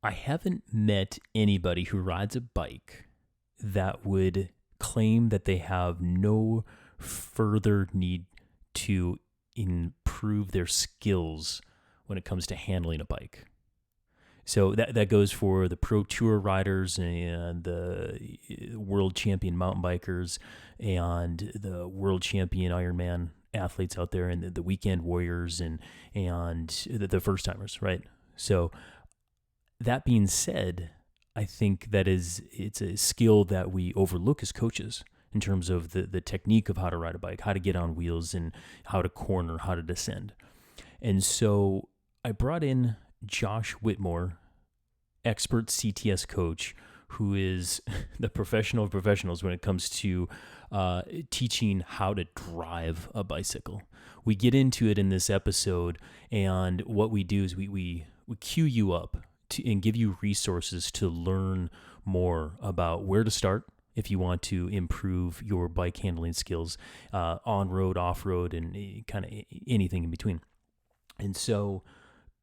I haven't met anybody who rides a bike that would claim that they have no further need to improve their skills when it comes to handling a bike. So that goes for the pro tour riders and the world champion mountain bikers and the world champion Ironman athletes out there and the weekend warriors and the first timers, right? So that being said, I think it's a skill that we overlook as coaches in terms of the technique of how to ride a bike, how to get on wheels and how to corner, how to descend. And so I brought in Josh Whitmore, expert CTS coach, who is the professional of professionals when it comes to teaching how to drive a bicycle. We get into it in this episode, and what we do is we cue you up and give you resources to learn more about where to start if you want to improve your bike handling skills, on road, off road, and kind of anything in between. And so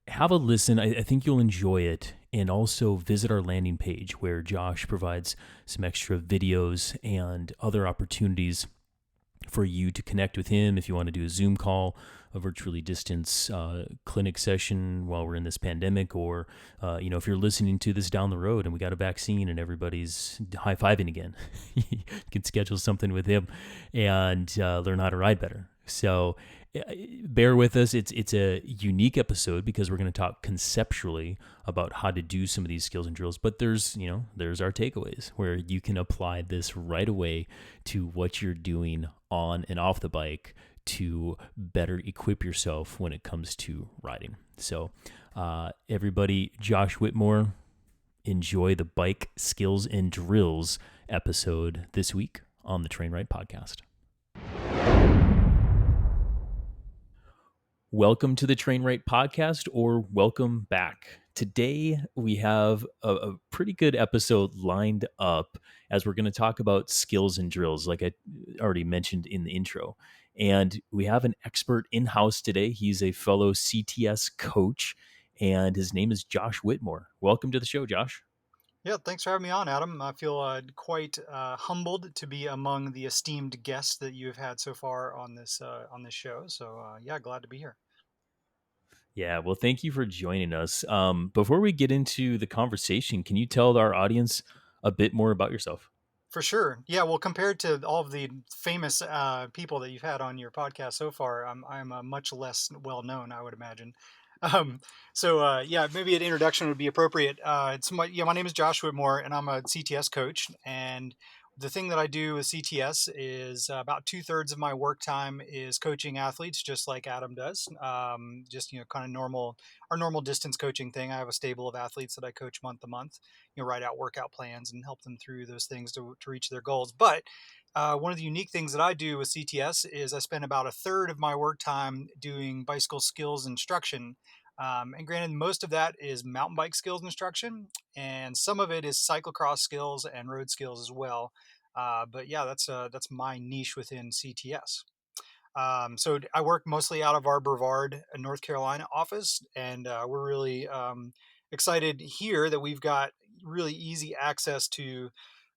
have a listen. I think you'll enjoy it. And also visit our landing page where Josh provides some extra videos and other opportunities for you to connect with him if you want to do a Zoom call, a virtually distance clinic session while we're in this pandemic, or if you're listening to this down the road and we got a vaccine and everybody's high-fiving again, you can schedule something with him and learn how to ride better. So bear with us. It's a unique episode because we're going to talk conceptually about how to do some of these skills and drills, but there's our takeaways where you can apply this right away to what you're doing on and off the bike to better equip yourself when it comes to riding. So everybody, Josh Whitmore, enjoy the bike skills and drills episode this week on the TrainRight podcast. Welcome to the TrainRight podcast, or welcome back. Today, we have a pretty good episode lined up as we're going to talk about skills and drills, like I already mentioned in the intro. And we have an expert in-house today. He's a fellow CTS coach, and his name is Josh Whitmore. Welcome to the show, Josh. Yeah, thanks for having me on, Adam. I feel quite humbled to be among the esteemed guests that you have had so far on this show. So yeah, glad to be here. Yeah, well, thank you for joining us. Before we get into the conversation, can you tell our audience a bit more about yourself? For sure. Yeah, well, compared to all of the famous people that you've had on your podcast so far, I'm much less well known, I would imagine. Um, yeah, maybe an introduction would be appropriate. My name is Josh Whitmore, and I'm a CTS coach. And the thing that I do with CTS is about 2/3 of my work time is coaching athletes, just like Adam does. Just kind of our normal distance coaching thing. I have a stable of athletes that I coach month to month. Write out workout plans and help them through those things to reach their goals. But one of the unique things that I do with CTS is I spend about 1/3 of my work time doing bicycle skills instruction. And granted, most of that is mountain bike skills instruction, and some of it is cyclocross skills and road skills as well. But yeah, that's my niche within CTS. So I work mostly out of our Brevard, North Carolina office, and we're really excited here that we've got really easy access to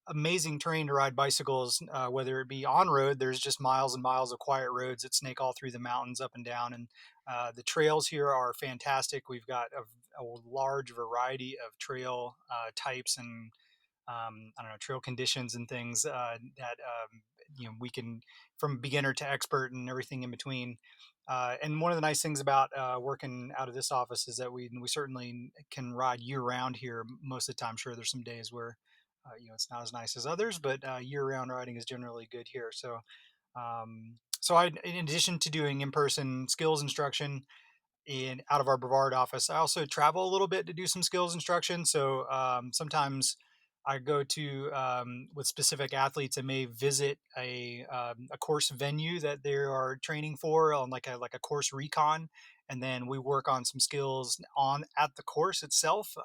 amazing terrain to ride bicycles, whether it be on road. There's just miles and miles of quiet roads that snake all through the mountains up and down. And the trails here are fantastic. We've got a large variety of trail types and I don't know, trail conditions and things that we can, from beginner to expert and everything in between. And one of the nice things about working out of this office is that we certainly can ride year round here most of the time. Sure, there's some days where it's not as nice as others, but year round riding is generally good here. In addition to doing in person skills instruction in out of our Brevard office, I also travel a little bit to do some skills instruction. So sometimes I go to with specific athletes and may visit a course venue that they are training for on like a course recon, and then we work on some skills on at the course itself.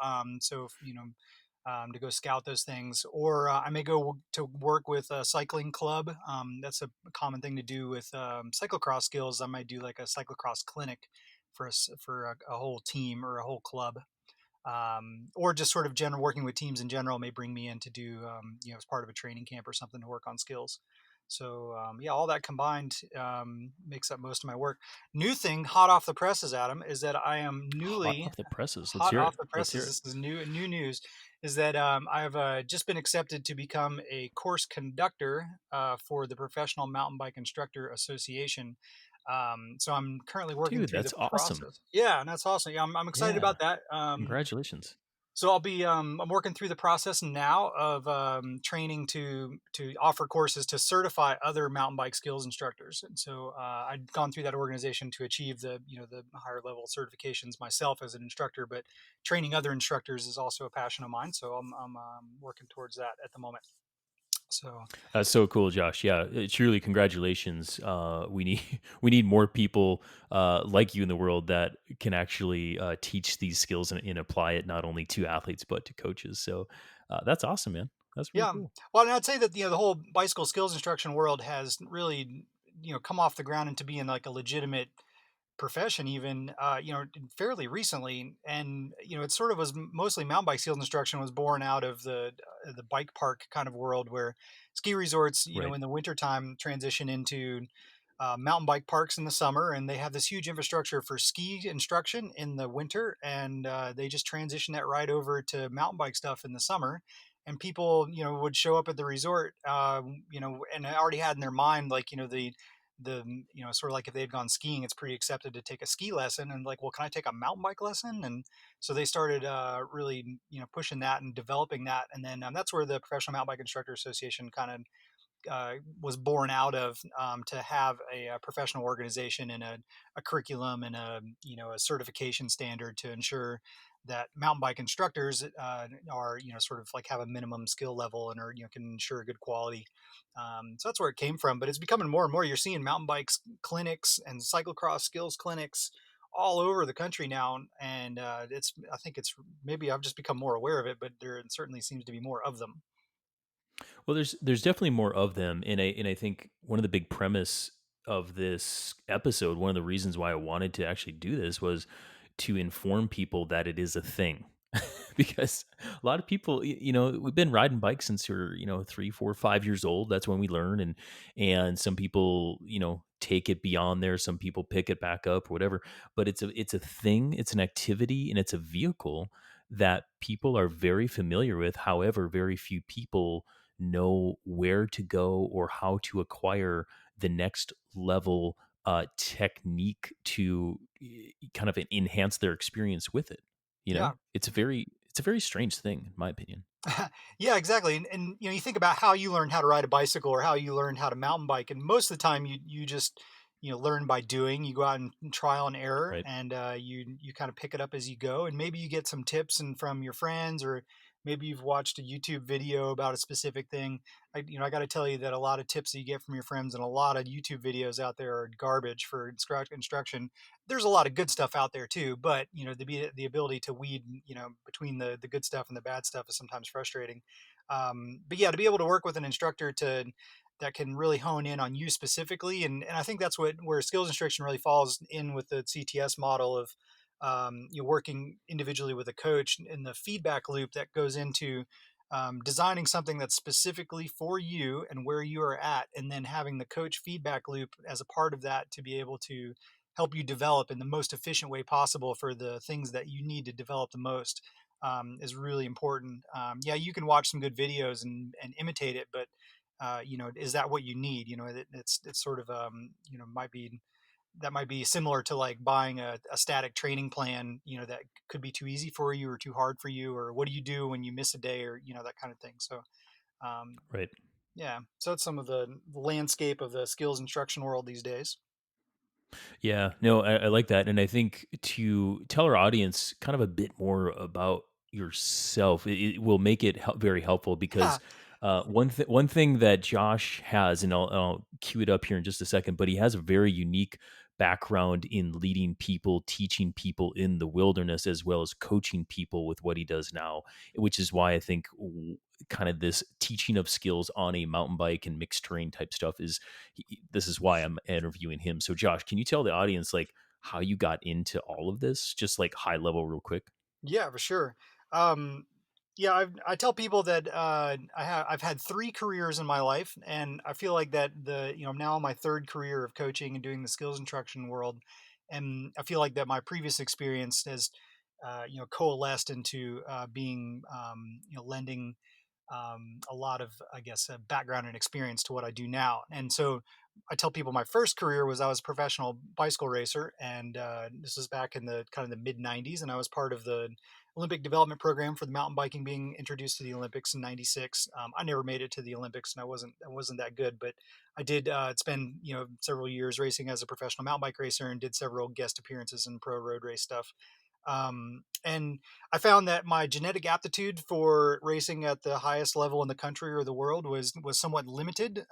To go scout those things, or I may go to work with a cycling club. That's a common thing to do with cyclocross skills. I might do like a cyclocross clinic for a whole team or a whole club. or just sort of general working with teams in general may bring me in to do, as part of a training camp or something to work on skills. So yeah, all that combined makes up most of my work. New thing, hot off the presses, Adam, is that I am Hot newly off the presses. Let's hot hear off it. the Let's hear presses. it. This is new news. Is that I've just been accepted to become a course conductor for the Professional Mountain Bike Instructor Association. So I'm currently working Dude, through the that's awesome. process. Yeah, and that's awesome. Yeah, I'm excited Yeah. about that. Congratulations. So I'm working through the process now of training to offer courses to certify other mountain bike skills instructors. And so I'd gone through that organization to achieve the higher level certifications myself as an instructor, but training other instructors is also a passion of mine. So I'm working towards that at the moment. So That's so cool, Josh. Yeah, truly, congratulations. We need we need more people like you in the world that can actually teach these skills and apply it not only to athletes but to coaches. So that's awesome, man. That's really yeah, cool. well, and I'd say that the whole bicycle skills instruction world has really come off the ground into being like a legitimate profession even fairly recently. And it sort of was mostly mountain bike skills instruction was born out of the bike park kind of world where ski resorts Right. in the wintertime transition into mountain bike parks in the summer, and they have this huge infrastructure for ski instruction in the winter, and they just transition that right over to mountain bike stuff in the summer. And people would show up at the resort, and already had in their mind like the sort of like if they had gone skiing, it's pretty accepted to take a ski lesson, and like, well, can I take a mountain bike lesson? And so they started really pushing that and developing that. And then that's where the Professional Mountain Bike Instructor Association kind of was born out of, to have a professional organization and a curriculum and a certification standard to ensure that mountain bike instructors are sort of like have a minimum skill level and are can ensure good quality. So that's where it came from, but it's becoming more and more. You're seeing mountain bikes clinics and cyclocross skills clinics all over the country now, and it's I think it's maybe I've just become more aware of it, but there certainly seems to be more of them. Well, there's definitely more of them, and I think one of the big premise of this episode, one of the reasons why I wanted to actually do this was to inform people that it is a thing. Because a lot of people, we've been riding bikes since we're 3, 4, 5 years old. That's when we learn, and some people take it beyond there. Some people pick it back up or whatever. But it's a thing. It's an activity, and it's a vehicle that people are very familiar with. However, very few people know where to go or how to acquire the next level technique to kind of enhance their experience with it. Yeah. It's a very strange thing, in my opinion. Yeah, exactly. And you think about how you learned how to ride a bicycle or how you learned how to mountain bike, and most of the time you just learn by doing. You go out and trial and error, Right. and you kind of pick it up as you go. And maybe you get some tips and from your friends, or maybe you've watched a YouTube video about a specific thing. I got to tell you that a lot of tips that you get from your friends and a lot of YouTube videos out there are garbage for instruction. There's a lot of good stuff out there too, but the ability to weed between the good stuff and the bad stuff is sometimes frustrating. But yeah, to be able to work with an instructor to that can really hone in on you specifically, and I think that's where skills instruction really falls in with the CTS model of working individually with a coach in the feedback loop that goes into designing something that's specifically for you and where you are at, and then having the coach feedback loop as a part of that to be able to help you develop in the most efficient way possible for the things that you need to develop the most, is really important. Yeah, you can watch some good videos and imitate it, but is that what you need? It's sort of might be that might be similar to like buying a static training plan, that could be too easy for you or too hard for you, or what do you do when you miss a day, or that kind of thing. So um, Right. yeah, so it's some of the landscape of the skills instruction world these days. Yeah, no, I like that. And I think to tell our audience kind of a bit more about yourself, it will make it very helpful because one thing that Josh has, and I'll cue it up here in just a second, but he has a very unique background in leading people, teaching people in the wilderness, as well as coaching people with what he does now, which is why I think kind of this teaching of skills on a mountain bike and mixed terrain type stuff this is why I'm interviewing him. So Josh, can you tell the audience like how you got into all of this, just like high level real quick? Yeah, for sure. Um, yeah, I tell people that I've had three careers in my life, and I feel like that I'm now in my third career of coaching and doing the skills instruction world, and I feel like that my previous experience has coalesced into being lending a lot of, I guess, background and experience to what I do now. And so I tell people my first career was I was a professional bicycle racer, and this was back in the kind of the mid '90s, and I was part of the Olympic development program for the mountain biking being introduced to the Olympics in '96. I never made it to the Olympics, and I wasn't that good, but I did spend several years racing as a professional mountain bike racer, and did several guest appearances in pro road race stuff. And I found that my genetic aptitude for racing at the highest level in the country or the world was somewhat limited.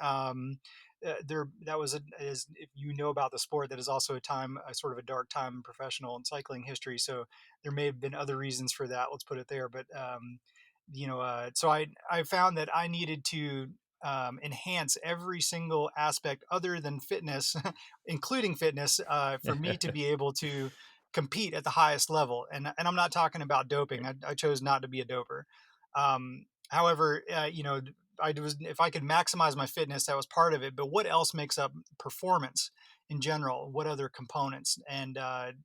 There that was as if you know about the sport, that is also a sort of a dark time in professional and cycling history. So there may have been other reasons for that. Let's put it there. But so I found that I needed to enhance every single aspect other than fitness, including fitness, for me to be able to compete at the highest level. And I'm not talking about doping. I chose not to be a doper. However, I was, if I could maximize my fitness, that was part of it. But what else makes up performance in general? What other components? And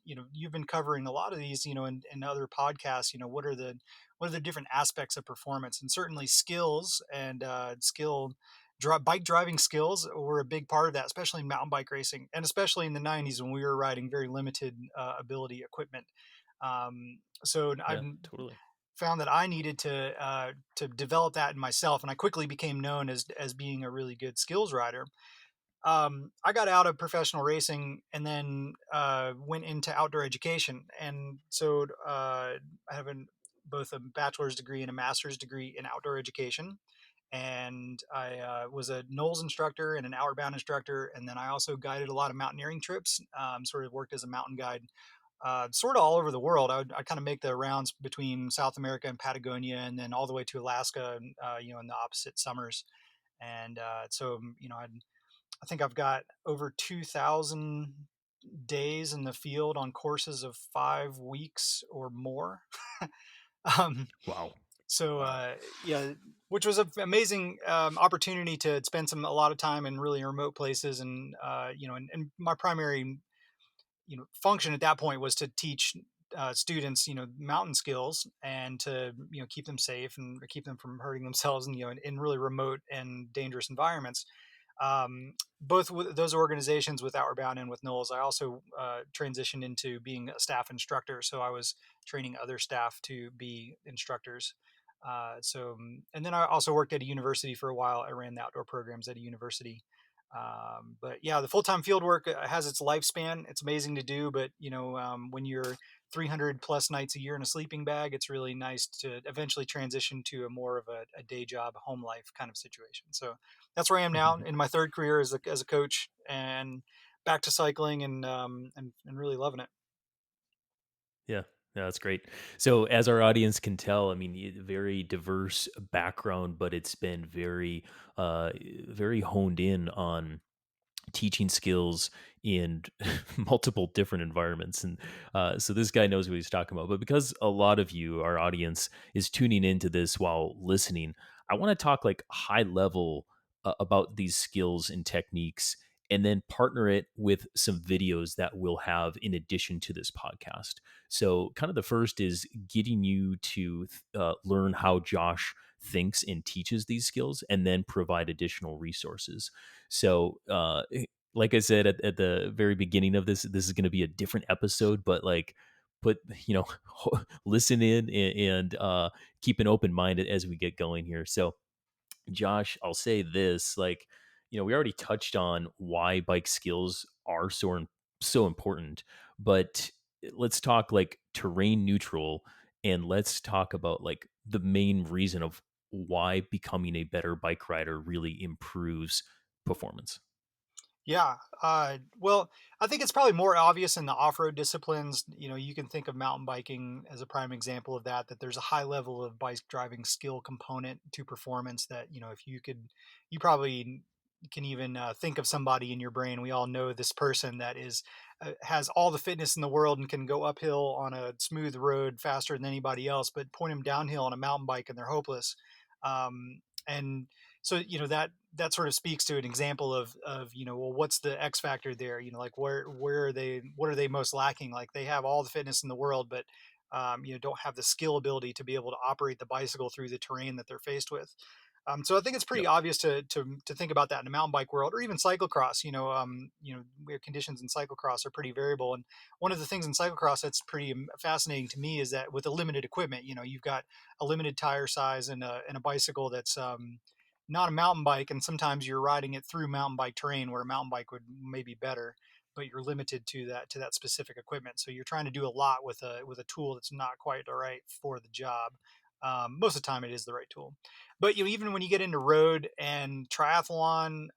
you've been covering a lot of these, in other podcasts. What are the different aspects of performance, and certainly skills and bike driving skills were a big part of that, especially in mountain bike racing, and especially in the '90s when we were riding very limited ability equipment. So I've Yeah, totally. found that I needed to develop that in myself, and I quickly became known as being a really good skills rider. I got out of professional racing and then went into outdoor education, and so I have both a bachelor's degree and a master's degree in outdoor education. And I was a Knowles instructor and an Outward Bound instructor, and then I also guided a lot of mountaineering trips. Sort of worked as a mountain guide, sort of all over the world. I kind of make the rounds between South America and Patagonia, and then all the way to Alaska, in the opposite summers. And I think I've got over 2,000 days in the field on courses of 5 weeks or more. um, Wow. so Wow. yeah, which was an amazing opportunity to spend a lot of time in really remote places, and and my primary function at that point was to teach students mountain skills, and to keep them safe and keep them from hurting themselves, and in really remote and dangerous environments. Both with those organizations, with Outward Bound and with Knowles, I also transitioned into being a staff instructor. So I was training other staff to be instructors. And then I also worked at a university for a while. I ran the outdoor programs at a university. But yeah, the full-time field work has its lifespan. It's amazing to do, but when you're 300 plus nights a year in a sleeping bag, it's really nice to eventually transition to a more of a day job, home life kind of situation. So that's where I am now in my third career as a coach, and back to cycling, and really loving it. Yeah, yeah, that's great. So, as our audience can tell, I mean, very diverse background, but it's been uh, very honed in on teaching skills in multiple different environments. And so this guy knows what he's talking about. But because a lot of you, our audience, is tuning into this while listening, I want to talk like high level about these skills and techniques, and then partner it with some videos that we'll have in addition to this podcast. So, kind of the first is getting you to learn how Josh thinks and teaches these skills, and then provide additional resources. So, like I said at the very beginning of this is going to be a different episode, but like, put listen in, and keep an open mind as we get going here. So, Josh, I'll say this, like, we already touched on why bike skills are so important, but let's talk like terrain neutral, and let's talk about like the main reason of why becoming a better bike rider really improves performance. Yeah. Well, I think it's probably more obvious in the off-road disciplines. You can think of mountain biking as a prime example of that, that there's a high level of bike driving skill component to performance that, if you probably can even think of somebody in your brain. We all know this person that is has all the fitness in the world and can go uphill on a smooth road faster than anybody else, but point them downhill on a mountain bike and they're hopeless. And so that sort of speaks to an example of well, what's the X factor there? Like where are they? What are they most lacking? Like they have all the fitness in the world, but don't have the skill ability to be able to operate the bicycle through the terrain that they're faced with. So I think it's pretty Yep. obvious to think about that in the mountain bike world, or even cyclocross. Where conditions in cyclocross are pretty variable. And one of the things in cyclocross that's pretty fascinating to me is that with a limited equipment, you've got a limited tire size and a bicycle that's not a mountain bike, and sometimes you're riding it through mountain bike terrain where a mountain bike would maybe better, but you're limited to that specific equipment. So you're trying to do a lot with a tool that's not quite the right for the job. Most of the time, it is the right tool, but even when you get into road and triathlon,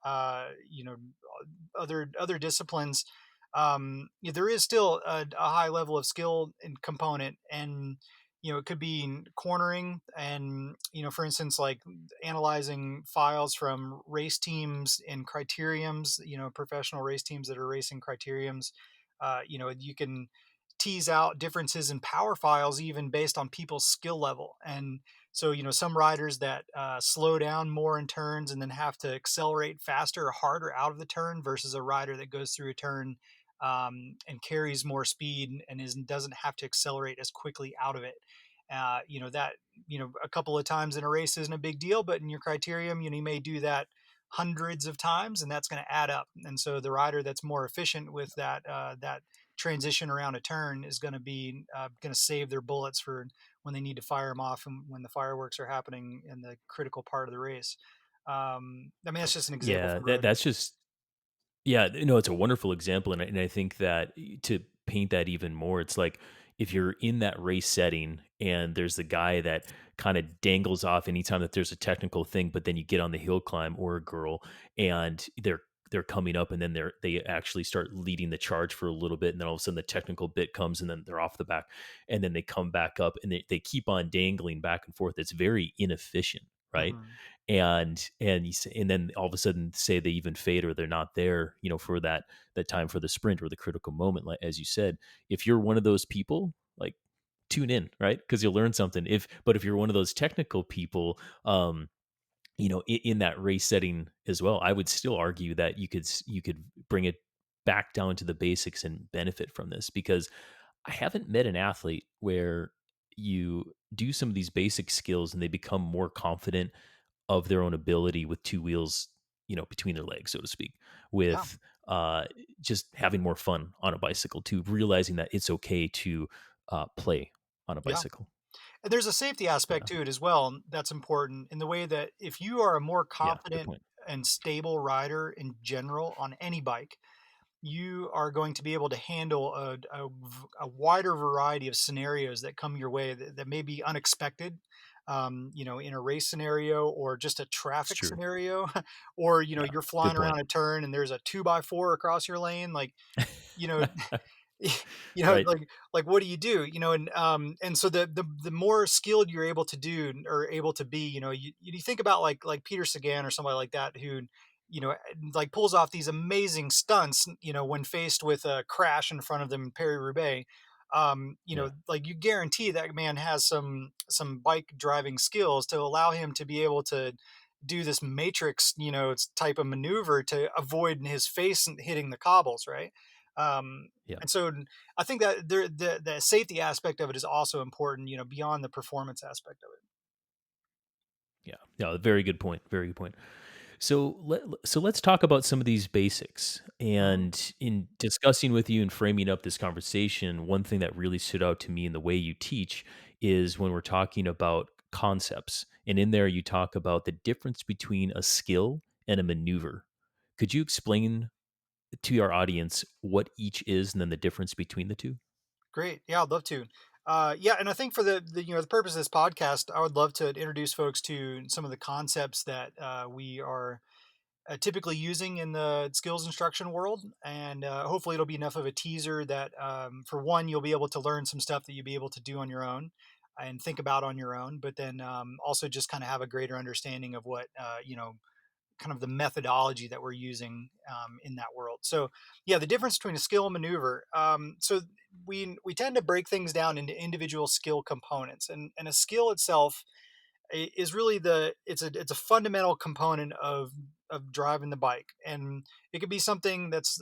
other disciplines, there is still a high level of skill and component, and it could be in cornering, and for instance, like analyzing files from race teams and criteriums, professional race teams that are racing criteriums. You can tease out differences in power files even based on people's skill level. And so some riders that slow down more in turns and then have to accelerate faster or harder out of the turn, versus a rider that goes through a turn and carries more speed and doesn't have to accelerate as quickly out of it. That a couple of times in a race isn't a big deal, but in your criterium, you may do that hundreds of times, and that's going to add up. And so the rider that's more efficient with that transition around a turn is going to save their bullets for when they need to fire them off and when the fireworks are happening in the critical part of the race. I mean, that's just an example Yeah, from road that's racing. just yeah, no, it's a wonderful example, and I think that to paint that even more, it's like if you're in that race setting and there's the guy that kind of dangles off anytime that there's a technical thing, but then you get on the hill climb, or a girl, and they're coming up, and then they actually start leading the charge for a little bit, and then all of a sudden the technical bit comes, and then they're off the back, and then they come back up, and they keep on dangling back and forth. It's very inefficient, right? Hmm. And then all of a sudden, say they even fade or they're not there, for that time for the sprint or the critical moment, like as you said. If you're one of those people, like, tune in, right? Because you'll learn something. But if you're one of those technical people, in that race setting as well, I would still argue that you could bring it back down to the basics and benefit from this, because I haven't met an athlete where you do some of these basic skills and they become more confident of their own ability with two wheels, between their legs, so to speak, Yeah, with just having more fun on a bicycle, to realizing that it's okay to play on a yeah. bicycle. And there's a safety aspect Yeah. to it as well that's important, in the way that if you are a more Yeah. Good confident point. and stable rider in general on any bike, you are going to be able to handle a wider variety of scenarios that come your way that may be unexpected, in a race scenario or just a It's traffic true. scenario, or, Yeah. you're Good flying point. around a turn and there's a 2x4 across your lane. Like, you know, Right. like what do you do? And so the more skilled you're able to do or able to be, you think about like Peter Sagan or somebody like that, who like pulls off these amazing stunts, when faced with a crash in front of them in Paris-Roubaix. Yeah. Like, you guarantee that man has some bike driving skills to allow him to be able to do this matrix, type of maneuver to avoid his face hitting the cobbles, right? um, Yeah. and so I think that the safety aspect of it is also important, beyond the performance aspect of it. Yeah. Yeah. Very good point. Very good point. So let's talk about some of these basics. Mhm. And in discussing with you and framing up this conversation, one thing that really stood out to me in the way you teach is when we're talking about concepts. And in there, you talk about the difference between a skill and a maneuver. Could you explain to our audience what each is and then the difference between the two? Great. Yeah, I'd love to. Yeah, and I think for the purpose of this podcast, I would love to introduce folks to some of the concepts that we are typically using in the skills instruction world, and hopefully it'll be enough of a teaser that, for one, you'll be able to learn some stuff that you'll be able to do on your own and think about on your own, but then also just kind of have a greater understanding of what kind of the methodology that we're using in that world. So yeah, the difference between a skill and maneuver. So we tend to break things down into individual skill components, and a skill itself is really it's a fundamental component of driving the bike, and it could be something that's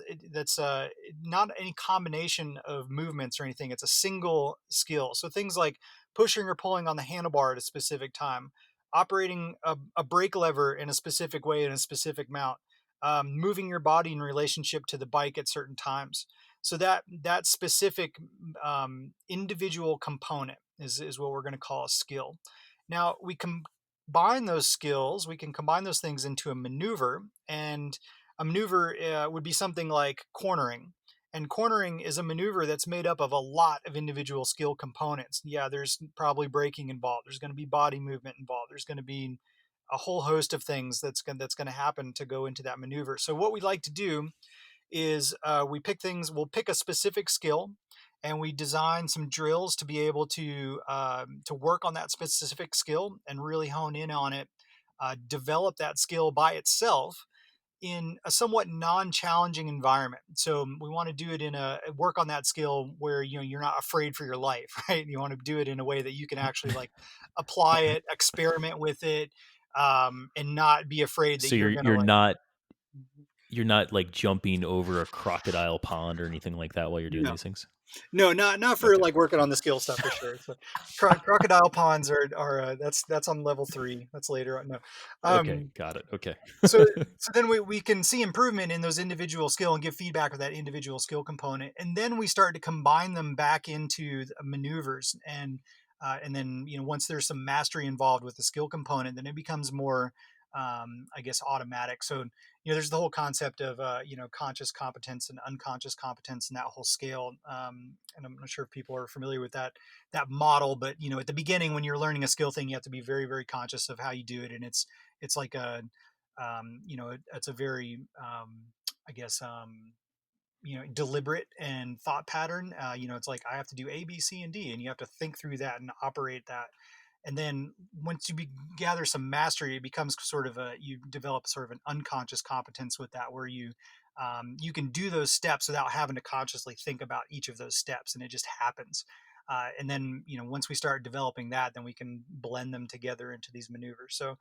not any combination of movements or anything. It's a single skill. So things like pushing or pulling on the handlebar at a specific time, operating a brake lever in a specific way in a specific mount, moving your body in relationship to the bike at certain times. So that specific individual component is what we're going to call a skill. Now we combine those skills, we can combine those things into a maneuver, and a maneuver would be something like cornering. And cornering is a maneuver that's made up of a lot of individual skill components. Yeah, there's probably braking involved. There's going to be body movement involved. There's going to be a whole host of things that's going to happen to go into that maneuver. So what we like to do is we'll pick a specific skill, and we design some drills to be able to work on that specific skill and really hone in on it, develop that skill by itself in a somewhat non-challenging environment. So we want to do it in a work on that skill where you're not afraid for your life, right? You want to do it in a way that you can actually like apply it, experiment with it, and not be afraid that So you're you're gonna you're like. not you're not like jumping over a crocodile pond or anything like that while you're doing No. these things. No, not for Okay. like working on the skill stuff for sure. So, crocodile ponds are that's on level 3. That's later on. No, Okay. um, Got it. Okay. so so then we can see improvement in those individual skill and give feedback of that individual skill component, and then we start to combine them back into maneuvers, and then once there's some mastery involved with the skill component, then it becomes more I guess automatic. So there's the whole concept of conscious competence and unconscious competence and that whole scale. And I'm not sure if people are familiar with that model, but at the beginning when you're learning a skill thing, you have to be very, very conscious of how you do it, and it's like it's a very I guess deliberate and thought pattern. It's like I have to do A, B, C, and D, and you have to think through that and operate that. And then once gather some mastery, it becomes sort of you develop sort of an unconscious competence with that, where you can do those steps without having to consciously think about each of those steps, and it just happens. And then once we start developing that, then we can blend them together into these maneuvers. So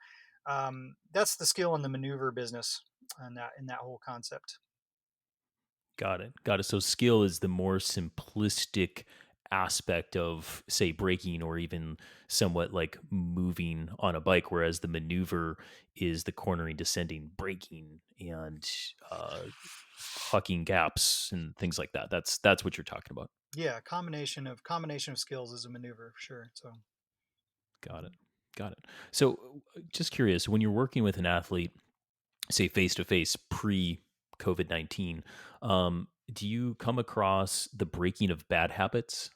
that's the skill in the maneuver business, and that whole concept. Got it. Got it. So skill is the more simplistic aspect of, say, braking or even somewhat like moving on a bike, whereas the maneuver is the cornering, descending, braking, and uh, hucking gaps and things like that. That's what you're talking about. Yeah, combination of skills is a maneuver for sure. So Got it. Got it. So, just curious, when you're working with an athlete, say face to face pre COVID-19, do you come across the breaking of bad habits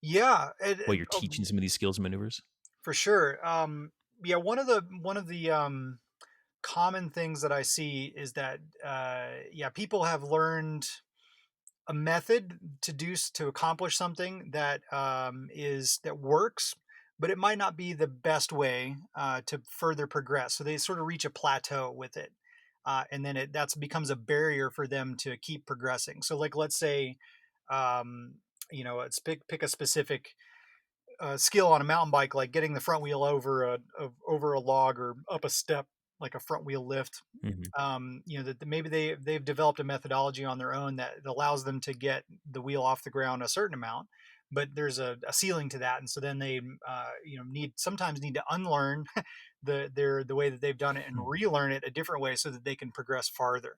yeah, while you're teaching some of these skills and maneuvers? for sure. Yeah, one of the common things that I see is that yeah, people have learned a method to accomplish something that works, but it might not be the best way to further progress. So they sort of reach a plateau with it, and then that becomes a barrier for them to keep progressing. So like let's say, um, let's pick a specific skill on a mountain bike, like getting the front wheel over a log or up a step, like a front wheel lift. Hmm. That maybe they've developed a methodology on their own that allows them to get the wheel off the ground a certain amount, but there's a ceiling to that, and so then they sometimes need to unlearn the way that they've done it and relearn it a different way so that they can progress farther.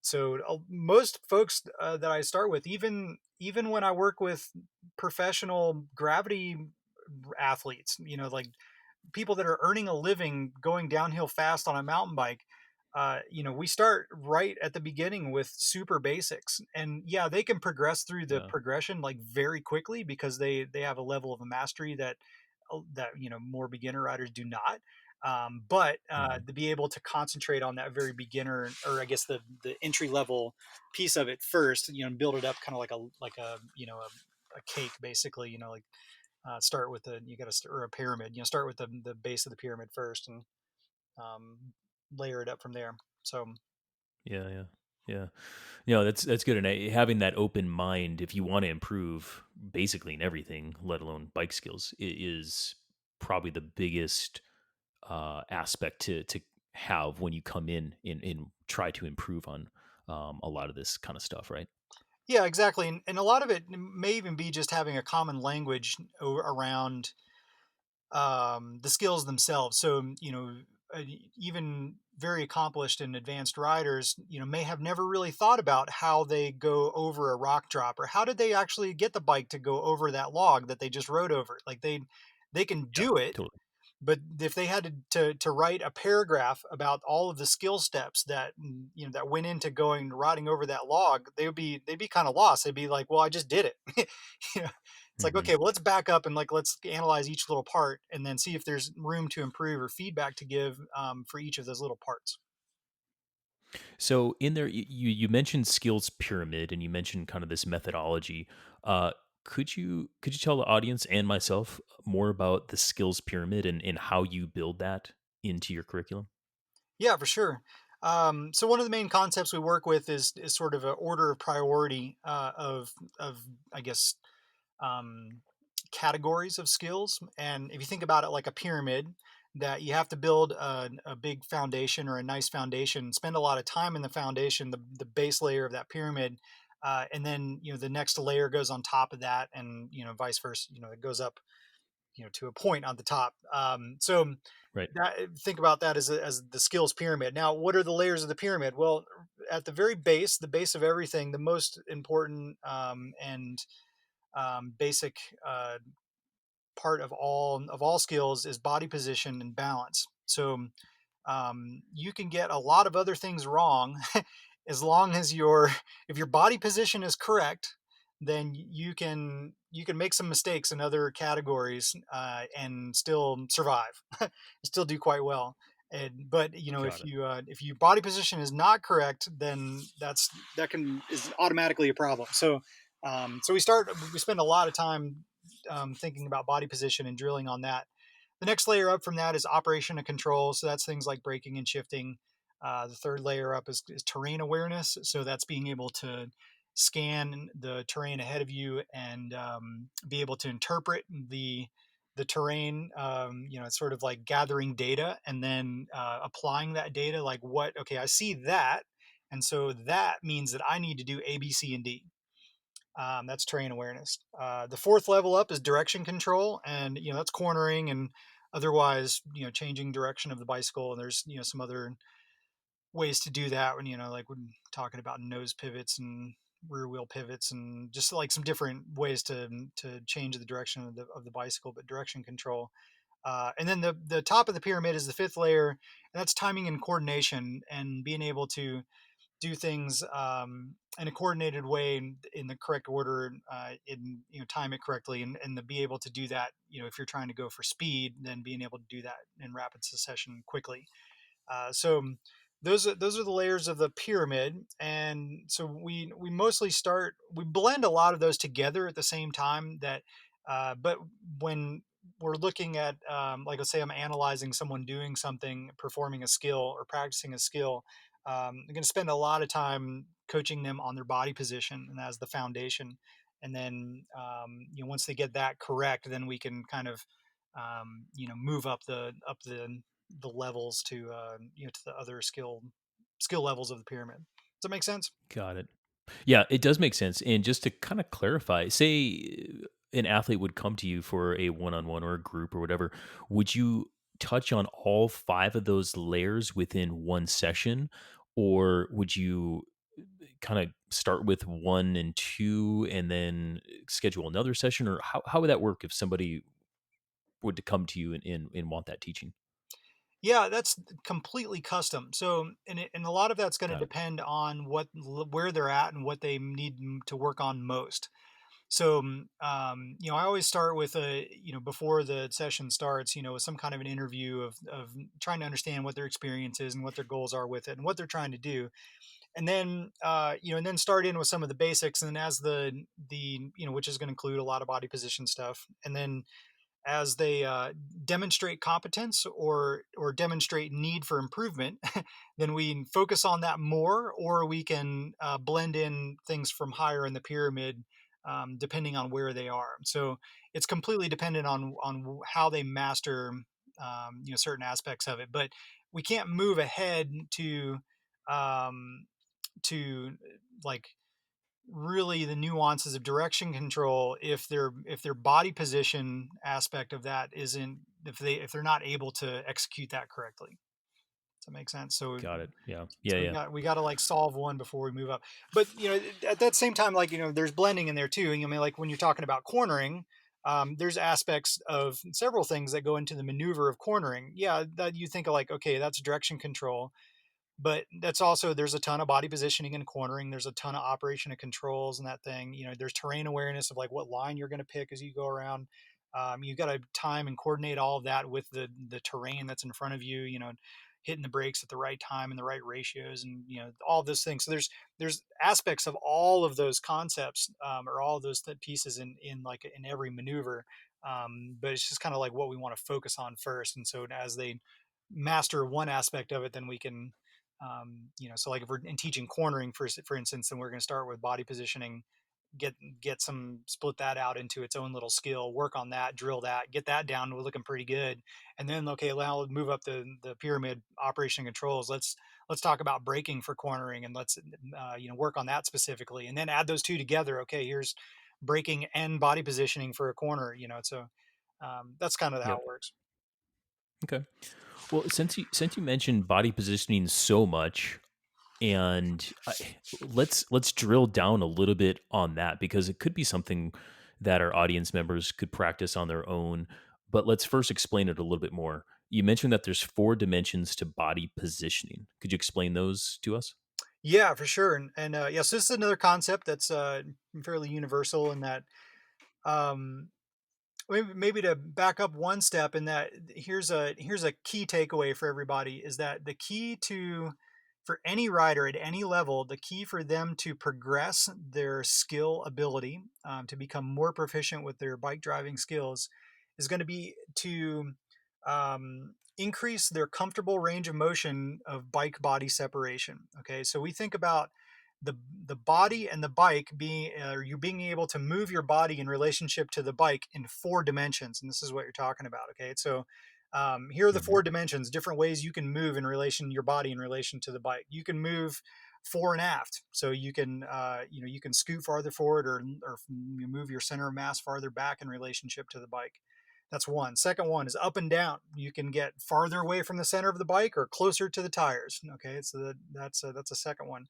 So most folks that I start with, even when I work with professional gravity athletes, like people that are earning a living going downhill fast on a mountain bike, we start right at the beginning with super basics, and yeah, they can progress through the Yeah. progression like very quickly because they have a level of mastery that more beginner riders do not. But Hmm. to be able to concentrate on that very beginner, or I guess the entry level piece of it first, and build it up kind of like a a cake basically, like start with the you got to or a pyramid, start with the base of the pyramid first, and um, layer it up from there. So Yeah, yeah, yeah. That's good. And having that open mind, if you want to improve basically in everything, let alone bike skills, is probably the biggest aspect to have when you come in try to improve on a lot of this kind of stuff, right? yeah, exactly, and a lot of it may even be just having a common language around the skills themselves. So, even very accomplished and advanced riders, may have never really thought about how they go over a rock drop, or how did they actually get the bike to go over that log that they just rode over. Like they can Yeah, do it, totally. but if they had to write a paragraph about all of the skill steps that that went into going riding over that log, they'd be kind of lost. They'd be like, well, I just did it. you know it's like, Hmm. okay, well, let's back up and like let's analyze each little part and then see if there's room to improve or feedback to give for each of those little parts. So in there, you mentioned skills pyramid, and you mentioned kind of this methodology. Uh, could you tell the audience and myself more about the skills pyramid and how you build that into your curriculum? Yeah, for sure. So one of the main concepts we work with is sort of an order of priority of I guess um, categories of skills. And if you think about it like a pyramid, that you have to build a big foundation or a nice foundation, spend a lot of time in the foundation, the base layer of that pyramid. And then, the next layer goes on top of that, and, vice versa, it goes up, to a point on the top. So Right. think about that as the skills pyramid. Now, what are the layers of the pyramid? Well, at the very base, the base of everything, the most important and basic part of all skills is body position and balance. So you can get a lot of other things wrong as long as your if your body position is correct, then you can make some mistakes in other categories and still survive, still do quite well. But Got it. if your body position is not correct, then that can is automatically a problem. So we spend a lot of time thinking about body position and drilling on that. The next layer up from that is operation and control. So that's things like braking and shifting. The third layer up is terrain awareness. So that's being able to scan the terrain ahead of you and be able to interpret the terrain. It's sort of like gathering data and then applying that data. Like, what? Okay, I see that, and so that means that I need to do A, B, C, and D. That's terrain awareness. The fourth level up is direction control, and that's cornering and otherwise changing direction of the bicycle. And there's some other ways to do that when like we're talking about nose pivots and rear wheel pivots and just like some different ways to change the direction of the bicycle, but direction control. And then the top of the pyramid is the fifth layer, and that's timing and coordination and being able to do things in a coordinated way in the correct order, in time it correctly, and to be able to do that. If you're trying to go for speed, then being able to do that in rapid succession quickly. So those are the layers of the pyramid, and so we mostly we blend a lot of those together at the same time. But when we're looking at like, let's say I'm analyzing someone doing something, performing a skill or practicing a skill, I'm going to spend a lot of time coaching them on their body position and as the foundation. And then once they get that correct, then we can kind of move up the levels to to the other skill levels of the pyramid. Does that make sense? Got it. Yeah, it does make sense. And just to kind of clarify, say an athlete would come to you for a one-on-one or a group or whatever, would you touch on all five of those layers within one session, or would you kind of start with one and two and then schedule another session, or how would that work if somebody would to come to you and want that teaching? Yeah, that's completely custom. So, and a lot of that's going to Got it. depend on where they're at and what they need to work on most. So, I always start with before the session starts, with some kind of an interview of trying to understand what their experience is and what their goals are with it and what they're trying to do. And then, and then start in with some of the basics. And then as the which is going to include a lot of body position stuff. And then as they demonstrate competence or demonstrate need for improvement, then we focus on that more, or we can blend in things from higher in the pyramid, depending on where they are. So it's completely dependent on how they master certain aspects of it. But we can't move ahead um, to like really the nuances of direction control if their body position aspect of that isn't, if they're not able to execute that correctly. Does that make sense? So Got it. Yeah. Yeah. so we Yeah. got we got to like solve one before we move up. But at that same time, like there's blending in there too. I mean, like when you're talking about cornering, there's aspects of several things that go into the maneuver of cornering. Yeah, that you think of like, okay, that's direction control, but that's also, there's a ton of body positioning and cornering. There's a ton of operation and controls and that thing. There's terrain awareness of like what line you're going to pick as you go around. You've got to time and coordinate all of that with the terrain that's in front of you. Hitting the brakes at the right time and the right ratios, and all of those things. So there's aspects of all of those concepts, or all of those pieces in every maneuver. But it's just kind of like what we want to focus on first. And so as they master one aspect of it, then we can so like if we're in teaching cornering for instance, then we're going to start with body positioning, split that out into its own little skill, work on that, drill that, get that down, we're looking pretty good. And then, okay, now move up the pyramid, operation controls. Let's talk about braking for cornering, and let's work on that specifically, and then add those two together. Okay, here's braking and body positioning for a corner. So that's kind of how Yep. it works. Okay. Well, since you mentioned body positioning so much, and let's drill down a little bit on that, because it could be something that our audience members could practice on their own. But let's first explain it a little bit more. You mentioned that there's 4 dimensions to body positioning. Could you explain those to us? Yeah, for sure. And yes, this is another concept that's fairly universal in that. Um, maybe to back up one step, in that here's a key takeaway for everybody, is that the key to for any rider at any level, the key for them to progress their skill ability, to become more proficient with their bike driving skills, is going to be to increase their comfortable range of motion of bike body separation. Okay, so we think about the the body and the bike being, you being able to move your body in relationship to the bike in 4 dimensions, and this is what you're talking about. Okay, so here are the Hmm. 4 dimensions, different ways you can move in relation your body in relation to the bike. You can move fore and aft, so you can you can scoot farther forward, or you move your center of mass farther back in relationship to the bike. That's one. Second one is up and down. You can get farther away from the center of the bike or closer to the tires. Okay, so that's a second one.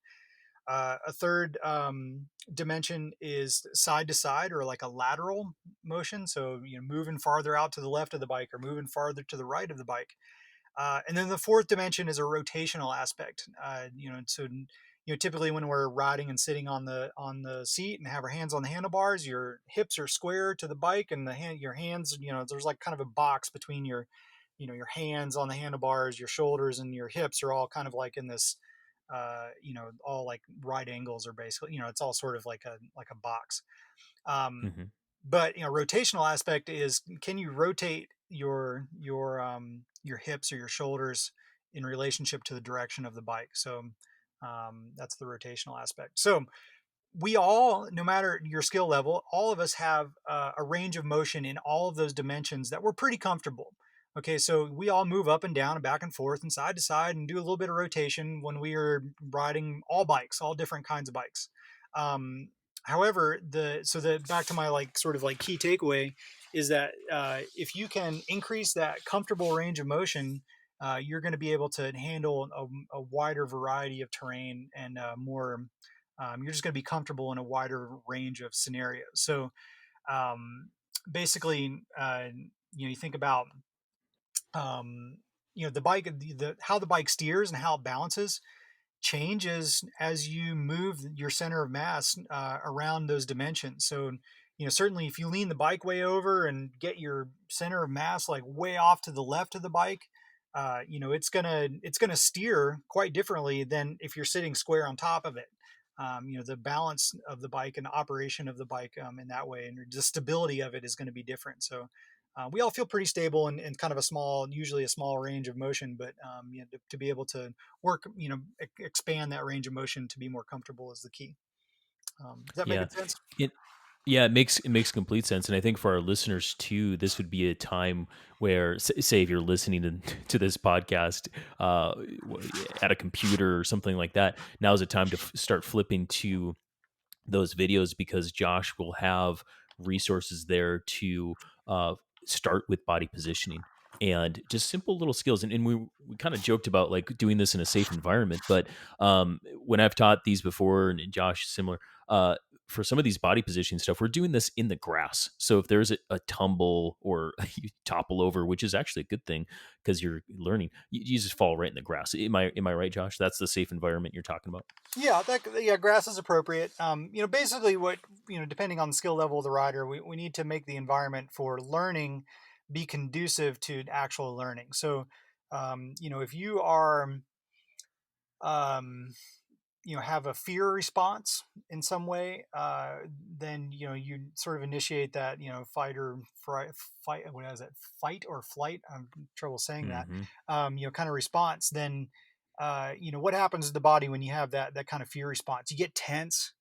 A third dimension is side to side, or like a lateral motion. So moving farther out to the left of the bike or moving farther to the right of the bike. And then the fourth dimension is a rotational aspect. So typically when we're riding and sitting on the seat and have our hands on the handlebars, your hips are square to the bike, and your hands, there's like kind of a box between your hands on the handlebars, your shoulders, and your hips are all kind of like in this, all like right angles, or basically, it's all sort of like a box. Um, Hmm. but rotational aspect is, can you rotate your hips or your shoulders in relationship to the direction of the bike? So that's the rotational aspect. So we all, no matter your skill level, all of us have a range of motion in all of those dimensions that we're pretty comfortable. Okay, so we all move up and down and back and forth and side to side and do a little bit of rotation when we are riding all bikes, all different kinds of bikes. Um, However, the back to my like sort of like key takeaway is that if you can increase that comfortable range of motion, you're going to be able to handle a wider variety of terrain, and more you're just going to be comfortable in a wider range of scenarios. So basically, you think about um, the bike, how the bike steers and how it balances changes as you move your center of mass around those dimensions. So, certainly if you lean the bike way over and get your center of mass like way off to the left of the bike, it's gonna steer quite differently than if you're sitting square on top of it. The balance of the bike and operation of the bike in that way, and the stability of it is going to be different. So, we all feel pretty stable in kind of usually a small range of motion, but to be able to work, expand that range of motion to be more comfortable is the key. Does that make Yeah. sense? It yeah, it makes complete sense, and I think for our listeners too, this would be a time where, say, if you're listening to this podcast at a computer or something like that, now is a time to start flipping to those videos because Josh will have resources there to uh, start with body positioning and just simple little skills. And we kind of joked about like doing this in a safe environment, but when I've taught these before, and Josh similar, uh, for some of these body positioning stuff, we're doing this in the grass. So if there's a tumble or you topple over, which is actually a good thing because you're learning, you just fall right in the grass. Am I right, Josh? That's the safe environment you're talking about. Yeah, grass is appropriate. Basically what, depending on the skill level of the rider, we need to make the environment for learning be conducive to actual learning. So, if you are, um, have a fear response in some way, then, you sort of initiate that, fight, what is it? Fight or flight. I'm having trouble saying that. Hmm. Kind of response. Then, what happens to the body when you have that kind of fear response? You get tense.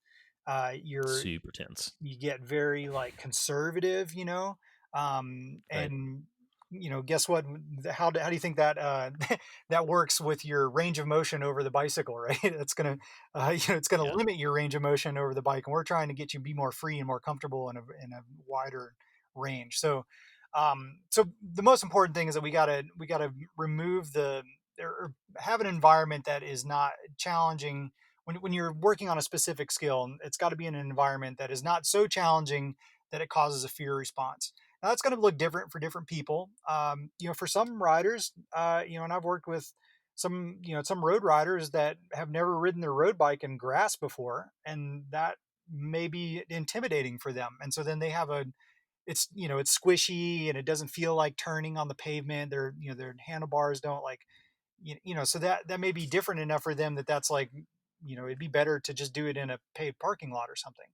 You're Super tense. you get very like conservative, Right. and guess what? How do you think that that works with your range of motion over the bicycle, right? It's gonna it's gonna Yeah. limit your range of motion over the bike, and we're trying to get you to be more free and more comfortable in a wider range. So the most important thing is that we gotta remove the or have an environment that is not challenging when you're working on a specific skill. It's got to be in an environment that is not so challenging that it causes a fear response. Now that's going to look different for different people. For some riders, and I've worked with some road riders that have never ridden their road bike in grass before, and that may be intimidating for them. And so then they have it's squishy and it doesn't feel like turning on the pavement. Their handlebars don't like, so that may be different enough for them that's like, it'd be better to just do it in a paid parking lot or something.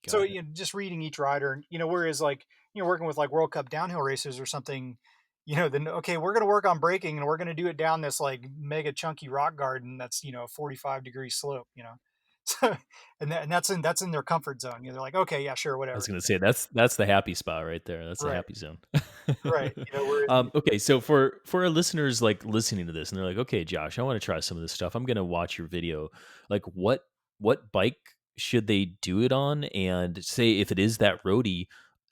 So Got it. just reading each rider, whereas like, working with like World Cup downhill racers or something, then okay, we're going to work on braking and we're going to do it down this like mega chunky rock garden that's 45-degree slope. So, and that's in their comfort zone. They're like, okay, yeah, sure, I was whatever. gonna say that's the happy spot right there. That's the Right, happy zone. right. Whereas Okay, so for our listeners like listening to this, and they're like, okay, Josh, I want to try some of this stuff. I'm gonna watch your video. Like, what bike should they do it on? And say if it is that roadie,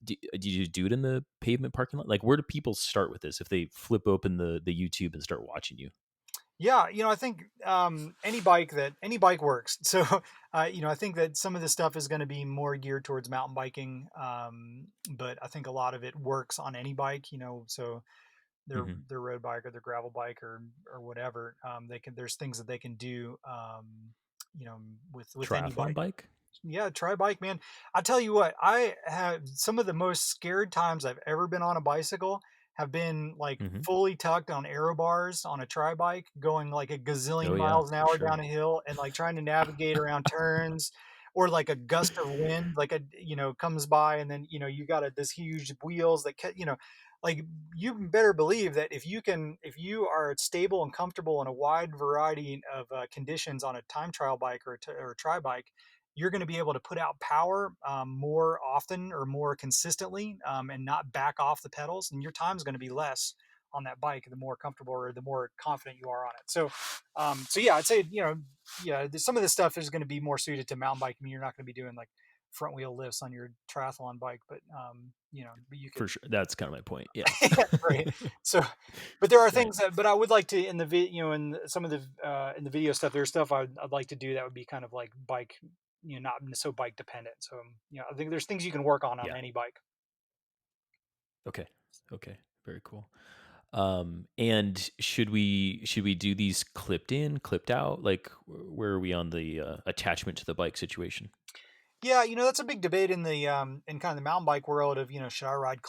do you do it in the pavement parking lot? Like, where do people start with this if they flip open the YouTube and start watching you? Yeah, I think any bike works. So, I think that some of this stuff is going to be more geared towards mountain biking, but I think a lot of it works on any bike. So Hmm. their road bike or their gravel bike or whatever. There's things that they can do, you know, with any Triathlon bike. bike. Yeah, try bike, man. I tell you what, I have some of the most scared times I've ever been on a bicycle have been like Hmm. fully tucked on aero bars on a tri bike going like a gazillion Oh yeah, miles an for hour down sure. a hill and like trying to navigate around turns or like a gust of wind like comes by and then you got this huge wheels that like you better believe that if you are stable and comfortable in a wide variety of conditions on a time trial bike or a tri bike, you're going to be able to put out power more often or more consistently, and not back off the pedals, and your time is going to be less on that bike the more comfortable or the more confident you are on it. So yeah, I'd say yeah, some of this stuff is going to be more suited to mountain bike. I mean, you're not going to be doing like front wheel lifts on your triathlon bike, but but you could. For sure. That's kind of my point. Yeah. Right. So, but there are Right. things but I would like to in the in some of the in the video stuff. There's stuff I'd like to do that would be kind of like bike, not so bike dependent. So, I think there's things you can work on Yeah. any bike. Okay. Okay. Very cool. And should we do these clipped in, clipped out? Like, where are we on the attachment to the bike situation? Yeah, that's a big debate in kind of the mountain bike world of should I ride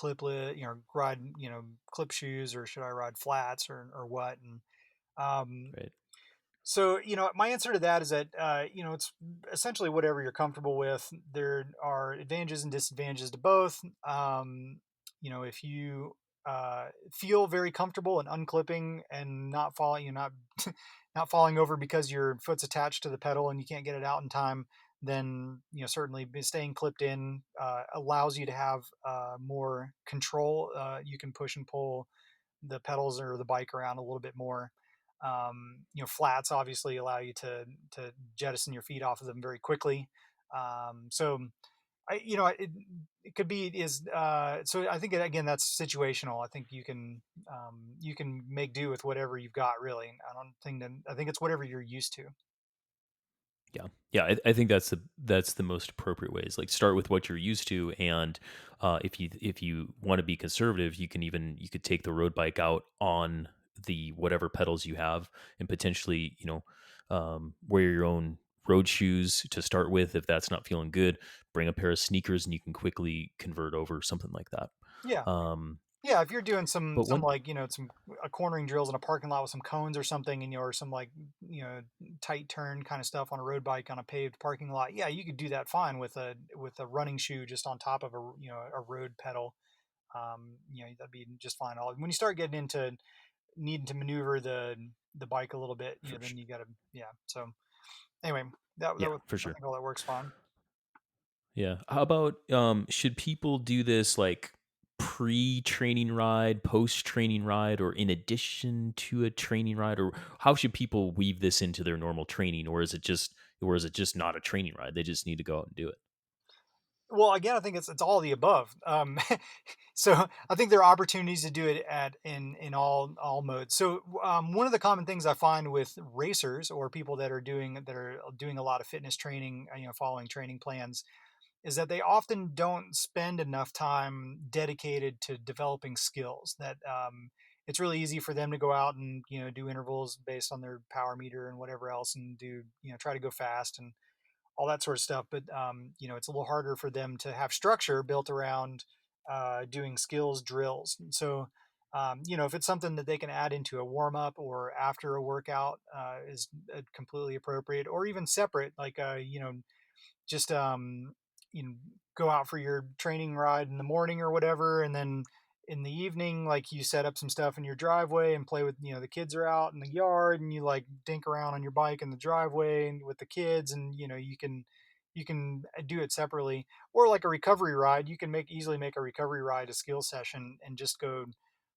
ride clip shoes or should I ride flats or what and um, Right. So, my answer to that is that, it's essentially whatever you're comfortable with. There are advantages and disadvantages to both. if you feel very comfortable and unclipping and not falling, you're not not falling over because your foot's attached to the pedal and you can't get it out in time, then certainly staying clipped in allows you to have more control. You can push and pull the pedals or the bike around a little bit more. Flats obviously allow you to jettison your feet off of them very quickly. So it could be is so I think again that's situational. I think you can make do with whatever you've got really. I think it's whatever you're used to. Yeah, yeah. I think that's the most appropriate way. Is like start with what you're used to, and if you want to be conservative, you could take the road bike out on the whatever pedals you have, and potentially wear your own road shoes to start with. If that's not feeling good, bring a pair of sneakers, and you can quickly convert over something like that. Yeah. Um, Yeah, if you're doing but some one, like, some cornering drills in a parking lot with some cones or something, or some like, tight turn kind of stuff on a road bike on a paved parking lot. Yeah, you could do that fine with a running shoe just on top of a road pedal. That'd be just fine. All when you start getting into needing to maneuver the bike a little bit, for, then you got to yeah. So anyway, yeah, for I sure. think all that works fine. Yeah. How about should people do this like pre-training ride, post-training ride, or in addition to a training ride, or how should people weave this into their normal training, or is it just not a training ride? They just need to go out and do it. Well, again, I think it's all the above. So I think there are opportunities to do it in all modes. So one of the common things I find with racers or people that are doing a lot of fitness training, following training plans, is that they often don't spend enough time dedicated to developing skills. That it's really easy for them to go out and do intervals based on their power meter and whatever else, and do try to go fast and all that sort of stuff. But it's a little harder for them to have structure built around doing skills drills. So, if it's something that they can add into a warm up or after a workout, is completely appropriate, or even separate, like just you know go out for your training ride in the morning or whatever, and then in the evening like you set up some stuff in your driveway and play with the kids are out in the yard, and you like dink around on your bike in the driveway and with the kids, and you can do it separately. Or like a recovery ride, you can make easily make a recovery ride a skill session and just go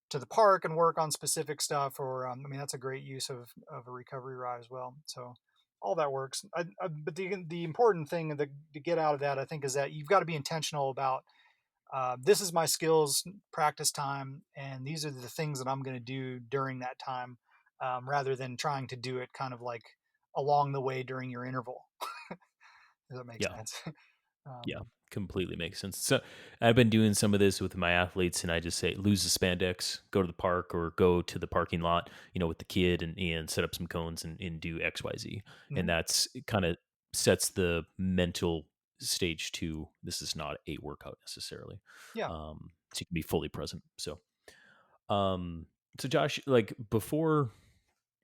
to the park and work on specific stuff. Or that's a great use of a recovery ride as well. So all that works. But the important thing to get out of that, I think, is that you've got to be intentional about this is my skills practice time, and these are the things that I'm going to do during that time, rather than trying to do it kind of like along the way during your interval. Does that make Yeah. sense? Yeah. um, Completely makes sense. So I've been doing some of this with my athletes, and I just say lose the spandex, go to the park or go to the parking lot, with the kid, and set up some cones and do XYZ. And mhm. that's kind of sets the mental stage to this is not a workout necessarily. Yeah. So you can be fully present. Um, so Josh, like before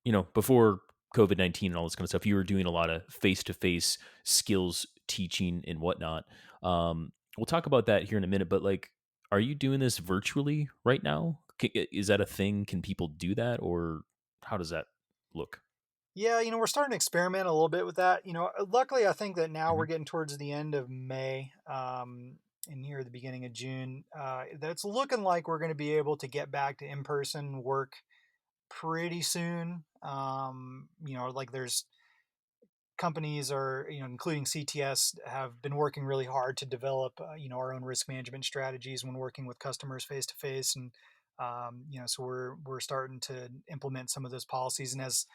COVID-19 and all this kind of stuff, you were doing a lot of face to face skills teaching and whatnot. We'll talk about that here in a minute, but like, are you doing this virtually right now? Is that a thing? Can people do that, or how does that look? Yeah, we're starting to experiment a little bit with that. Luckily, I think that now Hmm. we're getting towards the end of May, and here at the beginning of June. That's looking like we're going to be able to get back to in person work pretty soon. Like there's companies are, including CTS, have been working really hard to develop, our own risk management strategies when working with customers face to face. And, so we're starting to implement some of those policies. And as,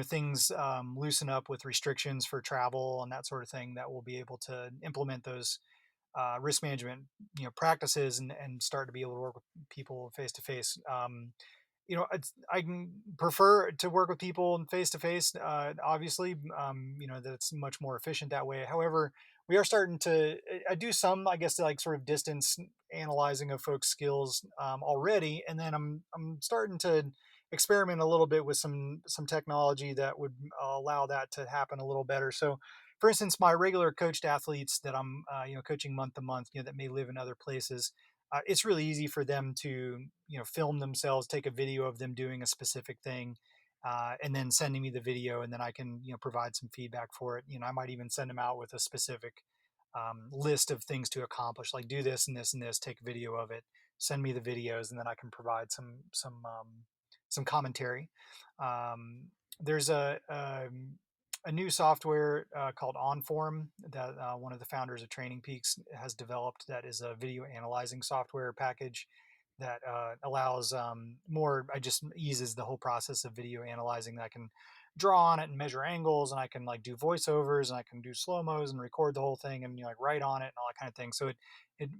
things loosen up with restrictions for travel and that sort of thing, that we'll be able to implement those risk management, practices, and start to be able to work with people face to face. I can prefer to work with people face to face. Obviously, that's much more efficient that way. However, we are starting to. I do some, I guess, like sort of distance analyzing of folks' skills already, and then I'm starting to experiment a little bit with some technology that would allow that to happen a little better. So, for instance, my regular coached athletes that I'm coaching month to month, that may live in other places. it's really easy for them to, film themselves, take a video of them doing a specific thing, and then sending me the video, and then I can, provide some feedback for it. I might even send them out with a specific list of things to accomplish, like do this and this and this, take a video of it, send me the videos, and then I can provide some commentary. There's a new software called OnForm that one of the founders of Training Peaks has developed. That is a video analyzing software package that allows more. I just eases the whole process of video analyzing. That I can draw on it and measure angles, and I can like do voiceovers, and I can do slow mos and record the whole thing, and like write on it and all that kind of thing. So it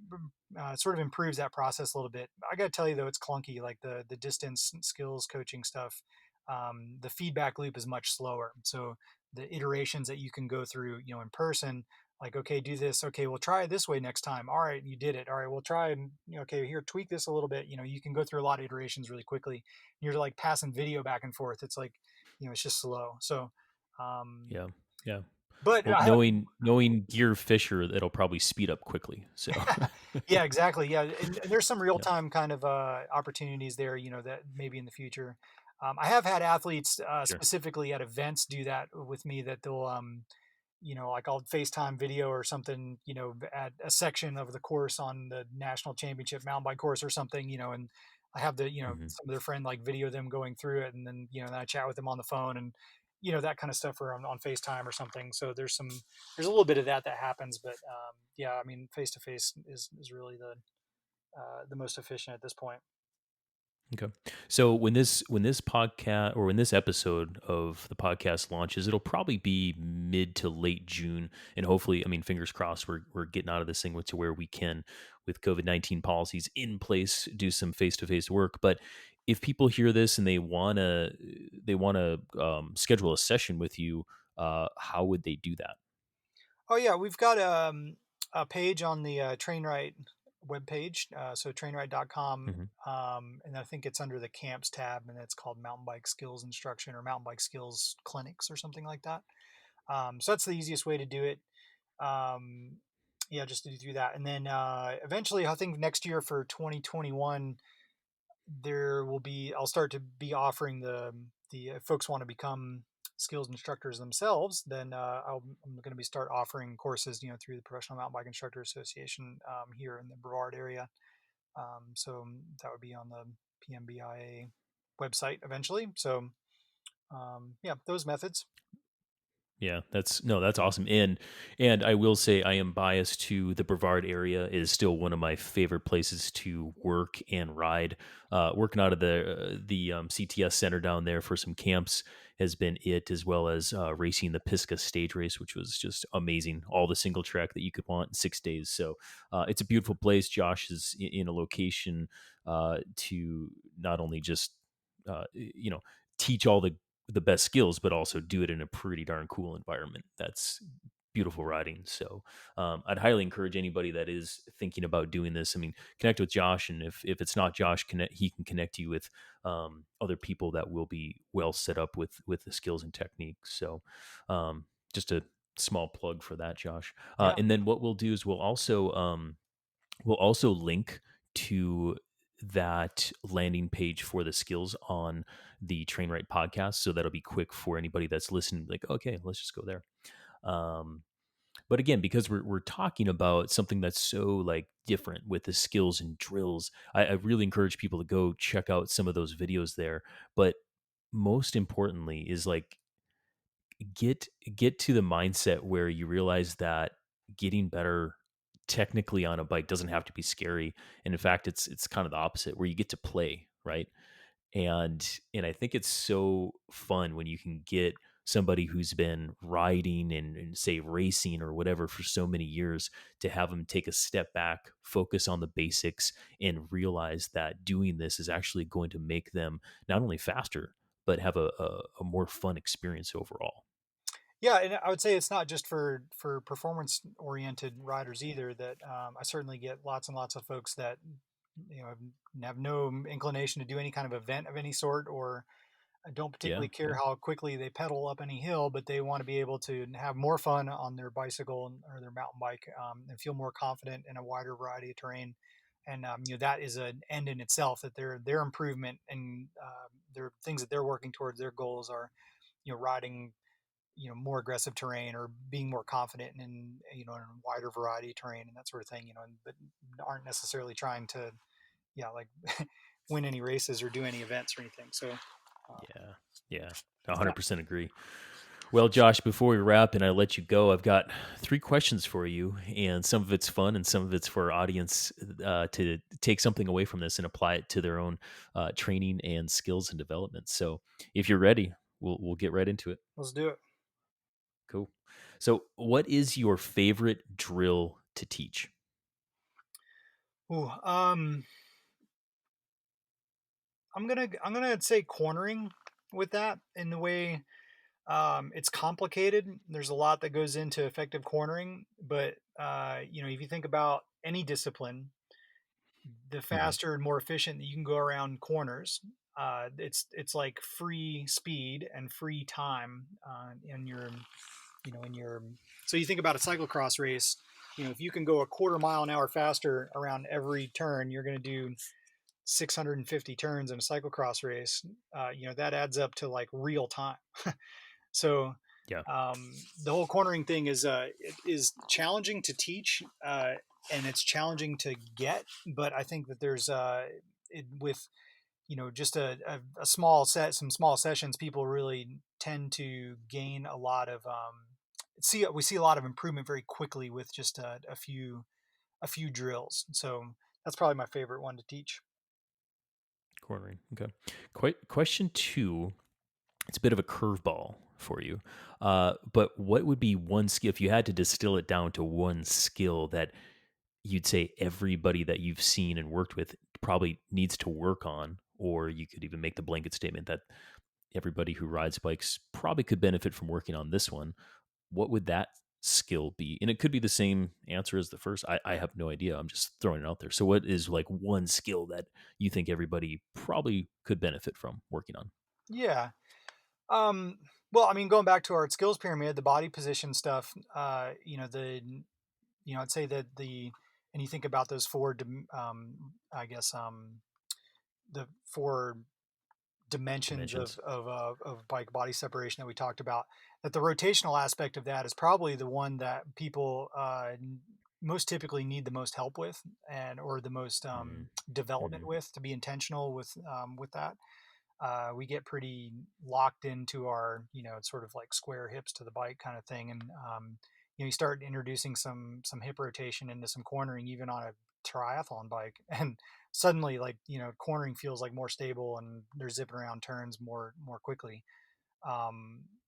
sort of improves that process a little bit. I got to tell you though, it's clunky. Like the distance skills coaching stuff, the feedback loop is much slower. So the iterations that you can go through, in person, like, okay, do this. Okay, we'll try it this way next time. All right, you did it. All right, we'll try and, okay, here, tweak this a little bit. You can go through a lot of iterations really quickly. You're like passing video back and forth. It's like, it's just slow. So, Yeah. Yeah. but Well, I have, knowing Gear Fisher, it'll probably speed up quickly. So yeah, exactly. Yeah. And there's some real time kind of opportunities there, that maybe in the future. I have had athletes sure. specifically at events do that with me, that they'll, like I'll FaceTime video or something, at a section of the course on the national championship mountain bike course or something, and I have the, Hmm. some of their friend like video them going through it. And then, then I chat with them on the phone and, that kind of stuff, or on FaceTime or something. So there's a little bit of that happens, but yeah, I mean, face to face is really the most efficient at this point. Okay. So when this podcast or when this episode of the podcast launches, it'll probably be mid to late June, and hopefully, I mean, fingers crossed, we're getting out of this thing to where we can, with COVID-19 policies in place, do some face to face work. But if people hear this and they wanna schedule a session with you, how would they do that? Oh yeah, we've got a page on the TrainRight webpage, so trainright.com, Hmm. and I think it's under the camps tab, and it's called Mountain Bike Skills Instruction or Mountain Bike Skills Clinics or something like that. So that's the easiest way to do it. Um, yeah, just to do that, and then eventually, I think next year for 2021, I'll start to be offering the if folks want to become skills instructors themselves, then I'm going to be start offering courses, through the Professional Mountain Bike Instructor Association here in the Brevard area. So that would be on the PMBIA website eventually. So yeah, those methods. Yeah, that's awesome. And I will say I am biased to the Brevard area is still one of my favorite places to work and ride. Working out of the CTS center down there for some camps has been it, as well as racing the Pisgah stage race, which was just amazing. All the single track that you could want in 6 days. So it's a beautiful place. Josh is in a location to not only just teach all the best skills, but also do it in a pretty darn cool environment. That's beautiful riding. So I'd highly encourage anybody that is thinking about doing this. I mean, connect with Josh, and if it's not Josh, he can connect you with other people that will be well set up with the skills and techniques. So just a small plug for that, Josh. Yeah. And then what we'll do is we'll also link to that landing page for the skills on the TrainRight podcast. So that'll be quick for anybody that's listening. Like, okay, let's just go there. Um, but again, because we're talking about something that's so like different with the skills and drills, I really encourage people to go check out some of those videos there. But most importantly, is like get to the mindset where you realize that getting better technically on a bike doesn't have to be scary, and in fact it's kind of the opposite, where you get to play, right? And I think it's so fun when you can get somebody who's been riding and say racing or whatever for so many years, to have them take a step back, focus on the basics, and realize that doing this is actually going to make them not only faster, but have a more fun experience overall. Yeah, and I would say it's not just for performance oriented riders either. That I certainly get lots and lots of folks that have no inclination to do any kind of event of any sort, or don't Yeah, particularly care yeah. how quickly they pedal up any hill, but they want to be able to have more fun on their bicycle or their mountain bike, and feel more confident in a wider variety of terrain. that is an end in itself, that their improvement and their things that they're working towards, their goals are, riding, more aggressive terrain, or being more confident in, in a wider variety of terrain and that sort of thing, but aren't necessarily trying to, like win any races or do any events or anything. So, Yeah. Yeah. yeah, 100% agree. Well, Josh, before we wrap and I let you go, I've got three questions for you, and some of it's fun and some of it's for our audience to take something away from this and apply it to their own training and skills and development. So, if you're ready, we'll get right into it. let's do it. Cool. So, what is your favorite drill to teach? Ooh, I'm gonna say cornering with that, in the way. It's complicated. There's a lot that goes into effective cornering, but if you think about any discipline, the Hmm. faster and more efficient that you can go around corners, it's like free speed and free time in your, in your. So you think about a cyclocross race. If you can go a quarter mile an hour faster around every turn, you're going to do 650 turns in a cyclocross race. That adds up to like real time. So Yeah. the whole cornering thing is challenging to teach, and it's challenging to get. But I think that there's with just a small set, some small sessions, people really tend to gain a lot of we see a lot of improvement very quickly with just a few drills. So that's probably my favorite one to teach. Cornering. Okay. Question two. It's a bit of a curveball for you. But what would be one skill, if you had to distill it down to one skill that you'd say everybody that you've seen and worked with probably needs to work on, or you could even make the blanket statement that everybody who rides bikes probably could benefit from working on this one? What would that skill be? And it could be the same answer as the first. I have no idea. I'm just throwing it out there. So, what is like one skill that you think everybody probably could benefit from working on? Yeah. Um, well, I mean, going back to our skills pyramid, the body position stuff, I'd say that and you think about those I guess, the four dimensions of Dimensions. bike body separation that we talked about, that the rotational aspect of that is probably the one that people most typically need the most help with, and or the most development Mm-hmm. with, to be intentional with that. We get pretty locked into our, it's sort of like square hips to the bike kind of thing. And, you start introducing some hip rotation into some cornering, even on a triathlon bike. And suddenly, like, cornering feels like more stable, and they're zipping around turns more quickly.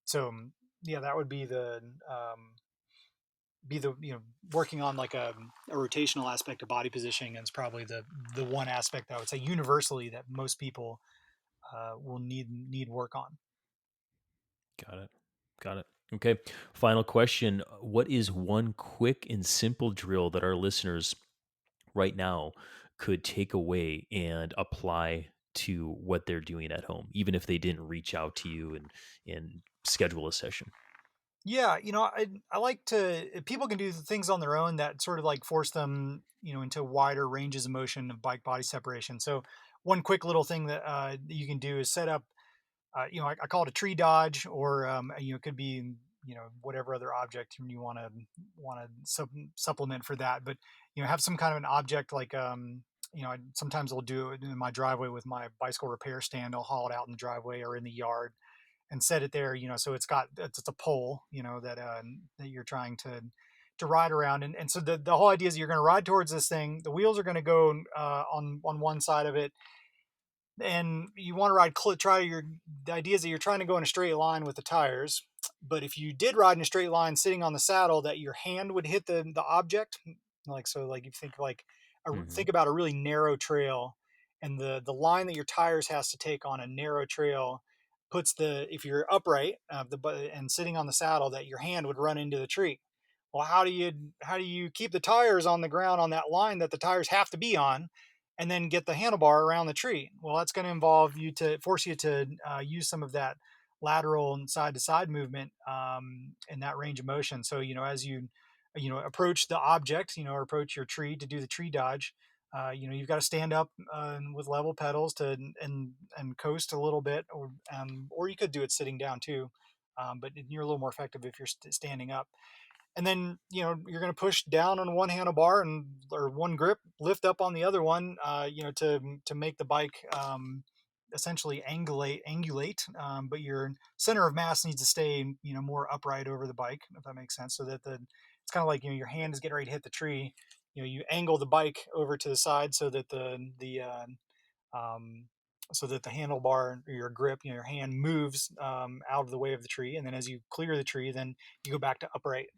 So yeah, that would be the working on like a rotational aspect of body positioning, and it's probably the one aspect I would say universally that most people will need work on. Got it. Got it. Okay. Final question. What is one quick and simple drill that our listeners right now could take away and apply to what they're doing at home, even if they didn't reach out to you and schedule a session? Yeah, I like to, if people can do things on their own that sort of like force them, into wider ranges of motion of bike body separation. So one quick little thing that you can do is set up, I call it a tree dodge, or it could be, whatever other object you want to supplement for that. But have some kind of an object, like sometimes I'll do it in my driveway with my bicycle repair stand. I'll haul it out in the driveway or in the yard and set it there, so it's a pole, that you're trying to ride around. And so the whole idea is you're going to ride towards this thing. The wheels are going to go on one side of it, and you want to the idea is that you're trying to go in a straight line with the tires. But if you did ride in a straight line sitting on the saddle, that your hand would hit the object. Like, so, like, you think like Hmm. think about a really narrow trail, and the line that your tires has to take on a narrow trail puts if you're upright, and sitting on the saddle, that your hand would run into the tree. Well, how do you keep the tires on the ground on that line that the tires have to be on, and then get the handlebar around the tree? Well, that's going to involve force you to use some of that lateral and side to side movement, in that range of motion. So, as you approach the object, or approach your tree to do the tree dodge, You've got to stand up with level pedals to and coast a little bit, or you could do it sitting down too, but you're a little more effective if you're standing up. And then you're going to push down on one handlebar or one grip, lift up on the other one, to make the bike essentially angulate, but your center of mass needs to stay more upright over the bike, if that makes sense. So that it's kind of like your hand is getting ready to hit the tree. You angle the bike over to the side so that um, the handlebar or your grip, your hand moves out of the way of the tree, and then as you clear the tree, then you go back to upright.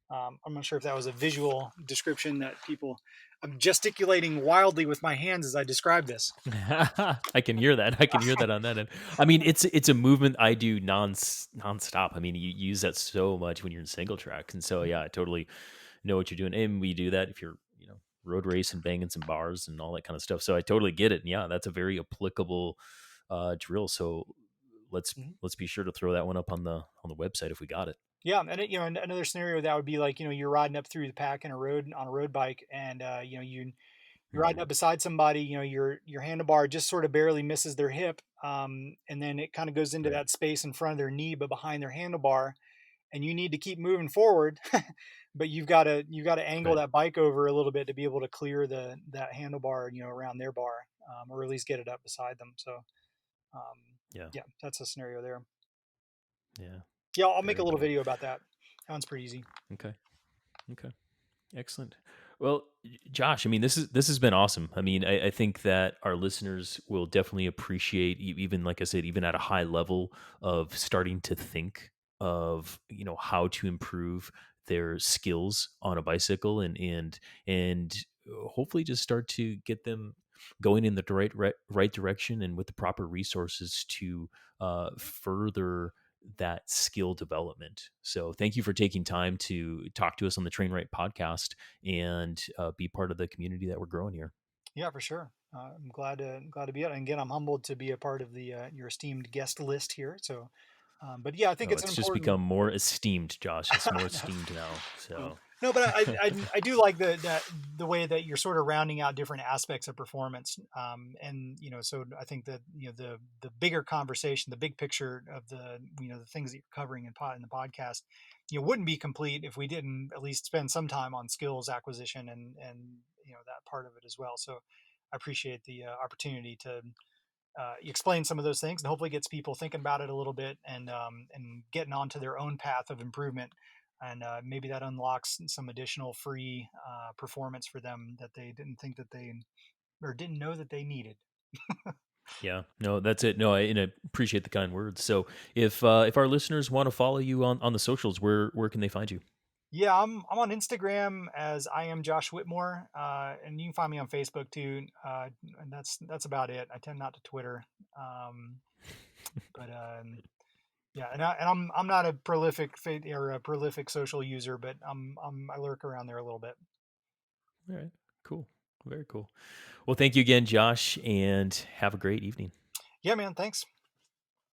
I'm not sure if that was a visual description that people. I'm gesticulating wildly with my hands as I describe this. I can hear that. I can hear that on that end. I mean, it's a movement I do nonstop. I mean, you use that so much when you're in single track, and so yeah, I totally know what you're doing. And we do that if you're road race and banging some bars and all that kind of stuff. So I totally get it. And yeah, that's a very applicable drill. So let's Mhm. let's be sure to throw that one up on the website if we got it. Yeah, and another scenario that would be like you're riding up through the pack in a road on a road bike, and you're riding Mhm. up beside somebody. Your handlebar just sort of barely misses their hip, and then it kind of goes into Right. that space in front of their knee, but behind their handlebar, and you need to keep moving forward, but you've got to angle Right. that bike over a little bit to be able to clear that handlebar, around their bar, or at least get it up beside them. So, um, Yeah. yeah, that's a scenario there. Yeah. Yeah, I'll make a Very little cool. video about that. That one's pretty easy. Okay. Okay. Excellent. Well, Josh, I mean, this has been awesome. I mean, I think that our listeners will definitely appreciate, even like I said, even at a high level of starting to think of how to improve their skills on a bicycle, and hopefully just start to get them going in the right direction and with the proper resources to further that skill development. So thank you for taking time to talk to us on the TrainRight podcast and be part of the community that we're growing here. Yeah, for sure. I'm glad to be it. And again, I'm humbled to be a part of the your esteemed guest list here. So, but yeah, I think Oh, it's an it's just important. become more esteemed, Josh. It's more No, esteemed now. no, So no, but I do like the way that you're sort of rounding out different aspects of performance. And so I think that the bigger conversation, the big picture of the things that you're covering in the podcast, wouldn't be complete if we didn't at least spend some time on skills acquisition and that part of it as well. So I appreciate the opportunity to explain some of those things, and hopefully gets people thinking about it a little bit, and getting onto their own path of improvement. And maybe that unlocks some additional free performance for them that they didn't think that they or didn't know that they needed. yeah, no, that's it. No, and I appreciate the kind words. So if our listeners want to follow you on the socials, where can they find you? Yeah, I'm on Instagram as I am Josh Whitmore, and you can find me on Facebook too. And that's about it. I tend not to Twitter, um, but yeah, and I'm not a prolific social user, but I lurk around there a little bit. All right, cool, very cool. Well, thank you again, Josh, and have a great evening. Yeah, man. Thanks.